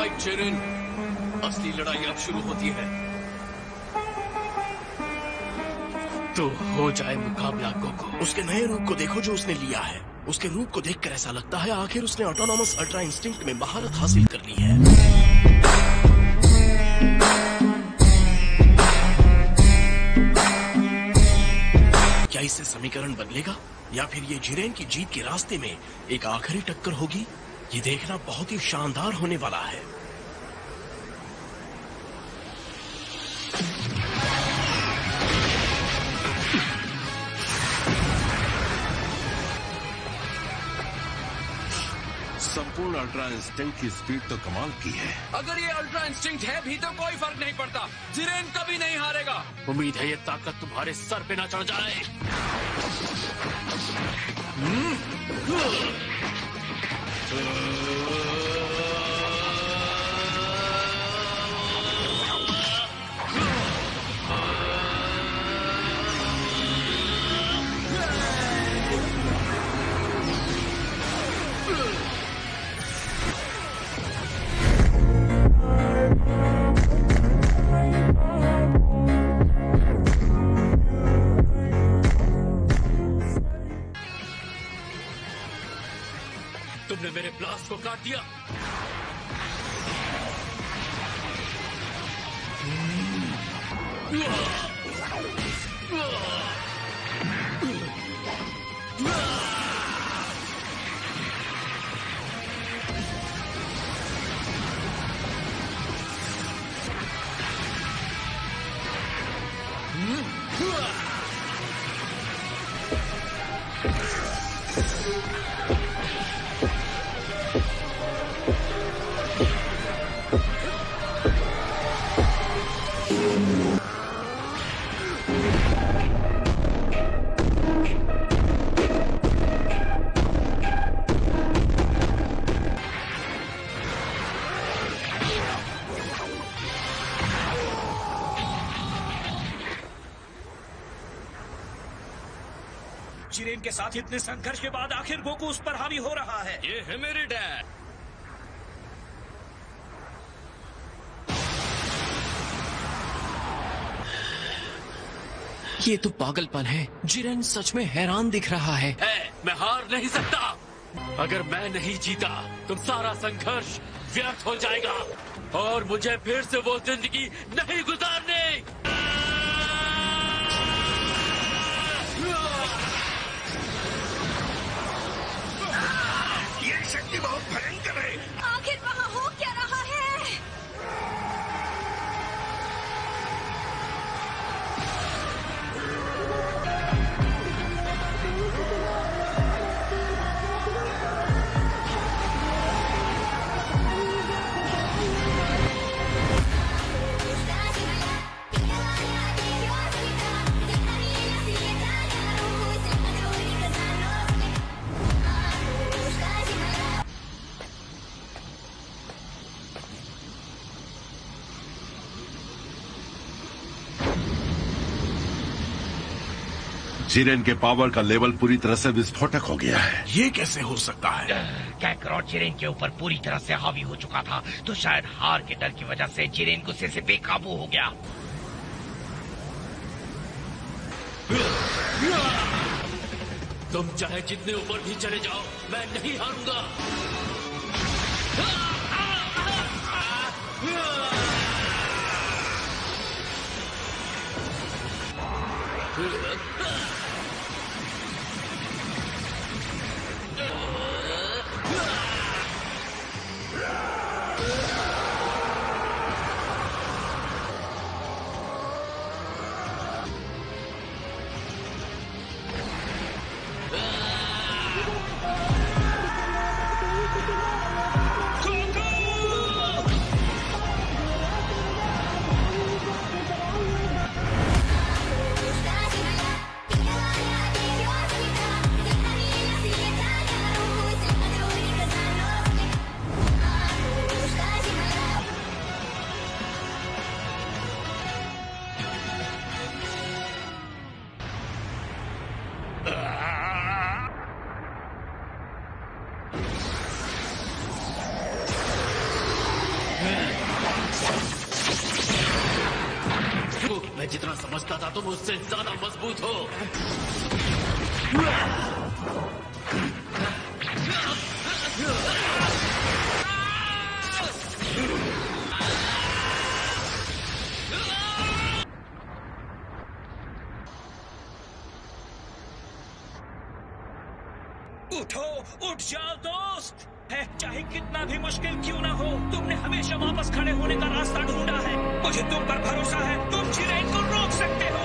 Alright Jiren, असली लड़ाई अब शुरू होती है। तो हो जाए मुकाबला गोकू। उसके नए रूप को देखो जो उसने लिया है। उसके रूप को देखकर ऐसा लगता है आखिर उसने ऑटोनॉमस अल्ट्रा इंस्टिंक्ट में महारत हासिल कर ली है। क्या इससे समीकरण बदलेगा या फिर ये जिरेन की जीत के रास्ते में एक आखिरी टक्कर होगी? ये देखना बहुत ही शानदार होने वाला है। संपूर्ण अल्ट्रा इंस्टिंक्ट की स्पीड तो कमाल की है। अगर ये अल्ट्रा इंस्टिंक्ट है भी तो कोई फर्क नहीं पड़ता, जिरेन कभी नहीं हारेगा। उम्मीद है ये ताकत तुम्हारे सर पे ना चढ़ जाए। तुमने मेरे ब्लास्ट को काट दिया। जिरेन के साथ इतने संघर्ष के बाद आखिर गोकू उस पर हावी हो रहा है। ये है मेरे डैड। ये तो पागलपन है। जिरेन सच में हैरान दिख रहा है। मैं हार नहीं सकता। अगर मैं नहीं जीता तो सारा संघर्ष व्यर्थ हो जाएगा और मुझे फिर से वो जिंदगी नहीं गुजारनी। ये शक्ति बहुत भयंकर है। आखिर वहाँ हो क्या रहा है? जिरेन के पावर का लेवल पूरी तरह से विस्फोटक हो गया है। ये कैसे हो सकता है? कैकरॉट जिरेन के ऊपर पूरी तरह से हावी हो चुका था, तो शायद हार के डर की वजह से जिरेन गुस्से से बेकाबू हो गया। तुम चाहे जितने ऊपर भी चले जाओ, मैं नहीं हारूंगा। गोकू, मैं जितना समझता था तुम उससे ज्यादा मजबूत हो। उठो, उठ जाओ दोस्त। है चाहे कितना भी मुश्किल क्यों ना हो, तुमने हमेशा वापस खड़े होने का रास्ता ढूंढा है। मुझे तुम पर भरोसा है, तुम जिरेन को रोक सकते हो।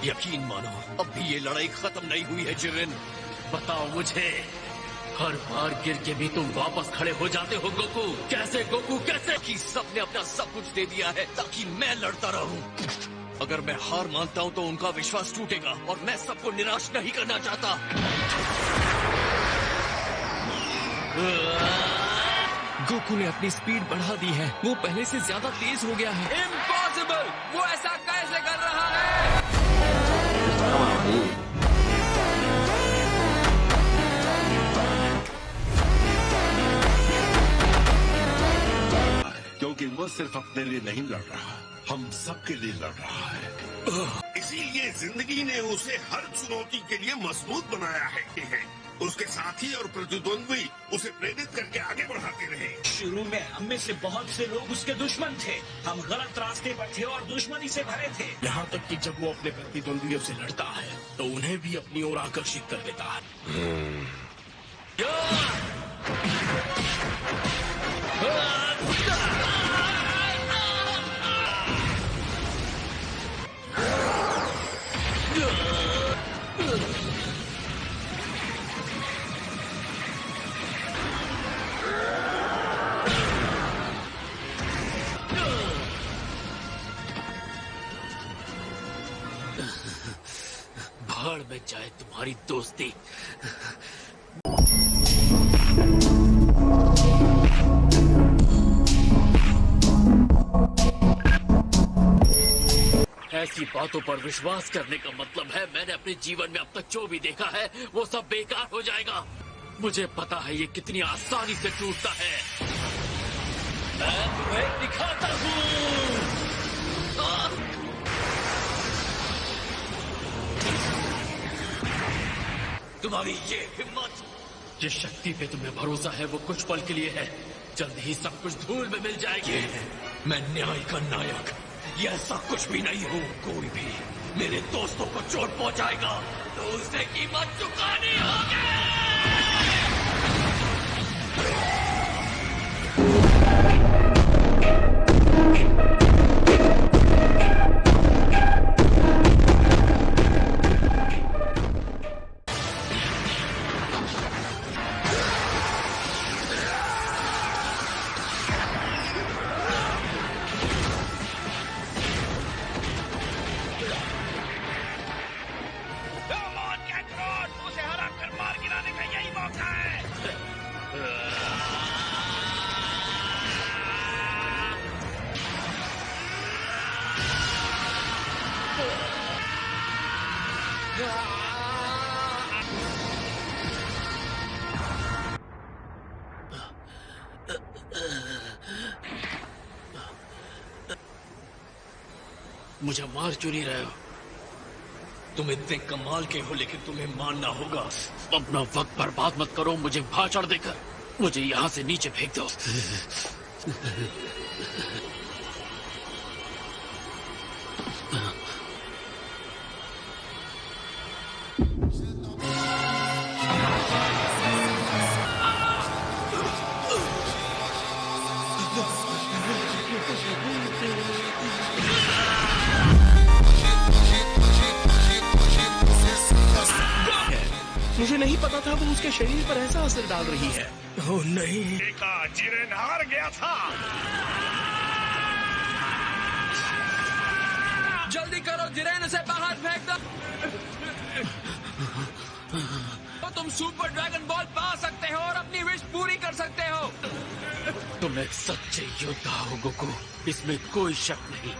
यकीन मानो, अब भी ये लड़ाई खत्म नहीं हुई है जिरेन। बताओ मुझे, हर बार गिर के भी तुम वापस खड़े हो जाते हो गोकू। कैसे गोकू, कैसे? कि सबने अपना सब कुछ दे दिया है ताकि मैं लड़ता रहूं। अगर मैं हार मानता हूं तो उनका विश्वास टूटेगा और मैं सबको निराश नहीं करना चाहता। गोकू ने अपनी स्पीड बढ़ा दी है, वो पहले से ज्यादा तेज हो गया है। इम्पॉसिबल! वो ऐसा कैसे कर रहा है? क्योंकि वो सिर्फ अपने लिए नहीं लड़ रहा, हम सबके लिए लड़ रहा है। इसीलिए जिंदगी ने उसे हर चुनौती के लिए मजबूत बनाया है। उसके साथी और प्रतिद्वंद्वी उसे प्रेरित करके आगे बढ़ाते रहे। शुरू में हम में से बहुत से लोग उसके दुश्मन थे। हम गलत रास्ते पर थे और दुश्मनी से भरे थे। यहाँ तक कि जब वो अपने प्रतिद्वंद्वियों से लड़ता है तो उन्हें भी अपनी ओर आकर्षित कर देता है। भाड़ में जाए तुम्हारी दोस्ती। ऐसी बातों पर विश्वास करने का मतलब है मैंने अपने जीवन में अब तक जो भी देखा है वो सब बेकार हो जाएगा। मुझे पता है ये कितनी आसानी से टूटता है। मैं तुम्हें दिखाता हूँ। तुम्हारी ये हिम्मत, जिस शक्ति पे तुम्हें भरोसा है वो कुछ पल के लिए है, जल्द ही सब कुछ धूल में मिल जाएगी। ये है मैं न्याय का नायक। ये ऐसा कुछ भी नहीं हूँ। कोई भी मेरे दोस्तों को चोट पहुँचाएगा तो उसे कीमत चुकानी होगी। उसे हरा कर मार गिराने का यही मौका है। मुझे मार क्यों नहीं रहे हो? तुम इतने कमाल के हो लेकिन तुम्हें मानना होगा। अपना वक्त बर्बाद मत करो मुझे भाषण देकर। मुझे यहाँ से नीचे फेंक दो। मुझे नहीं पता था वो उसके शरीर पर ऐसा असर डाल रही है। ओह नहीं। देखा, जिरेन हार गया था। जल्दी करो जिरेन, उसे बाहर फेंक दो। तो तुम सुपर ड्रैगन बॉल पा सकते हो और अपनी विश पूरी कर सकते तुम एक सच्चे योद्धा हो गोकू, इसमें कोई शक नहीं।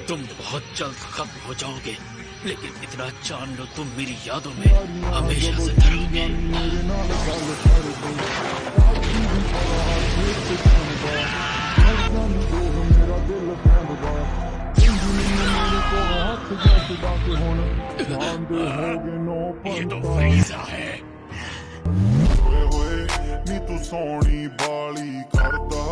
तुम बहुत जल्द खत्म हो जाओगे, लेकिन इतना जान लो तुम मेरी यादों में हमेशा जिंदा रहोगे। ये तो फ्रीजा है। ਹੋਏ ਨੀ ਤੂੰ ਸੋਹਣੀ ਬਾਲੀ ਕਰਦਾ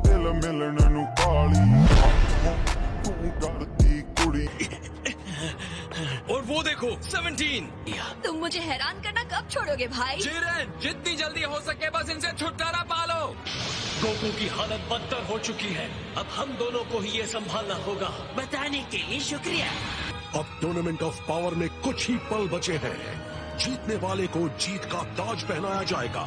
ਦਿਲ ਮਿਲਣ ਨੂੰ ਕਾਲੀ ਤੂੰ ਕਰਦੀ ਕੁੜੀ। और वो देखो 17। तुम मुझे हैरान करना कब छोड़ोगे भाई? जिरेन, जितनी जल्दी हो सके बस इनसे छुटकारा पालो। गोकू की हालत बदतर हो चुकी है, अब हम दोनों को ही ये संभालना होगा। बताने के लिए शुक्रिया। अब टूर्नामेंट ऑफ पावर में कुछ ही पल बचे हैं। जीतने वाले को जीत का ताज पहनाया जाएगा।